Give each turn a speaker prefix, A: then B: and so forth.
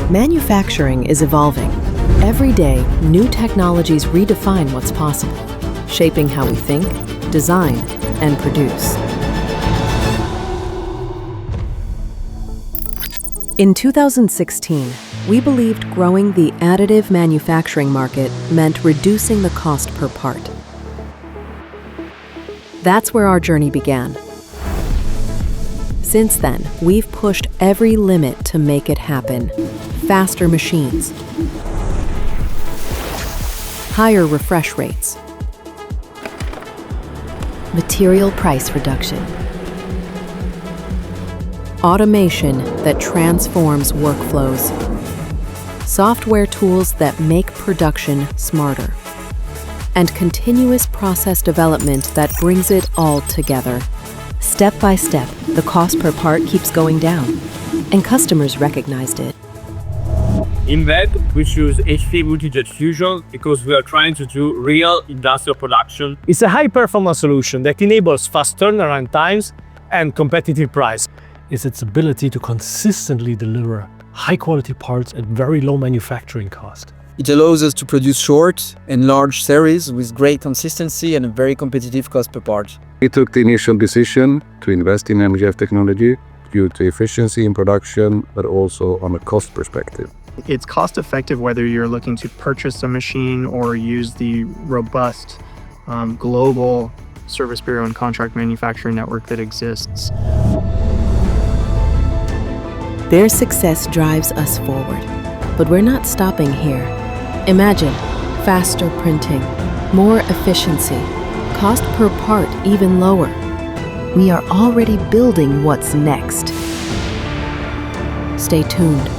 A: Manufacturing is evolving. Every day, new technologies redefine what's possible, shaping how we think, design, and produce. In 2016, we believed growing the additive manufacturing market meant reducing the cost per part. That's where our journey began. Since then, we've pushed every limit to make it happen. Faster machines, higher refresh rates, material price reduction, automation that transforms workflows, software tools that make production smarter, and continuous process development that brings it all together. Step by step, the cost per part keeps going down, and customers recognized it.
B: In that, we choose HP Multi-Jet Fusion because we are trying to do real industrial production.
C: It's a high-performance solution that enables fast turnaround times and competitive price. It's its ability to consistently deliver high-quality parts at very low manufacturing cost.
D: It allows us to produce short and large series with great consistency and a very competitive cost per part.
E: We took the initial decision to invest in MGF technology due to efficiency in production, but also on a cost perspective.
F: It's cost effective whether you're looking to purchase a machine or use the robust global service bureau and contract manufacturing network that exists.
A: Their success drives us forward, but we're not stopping here. Imagine faster printing, more efficiency, cost per part even lower. We are already building what's next. Stay tuned.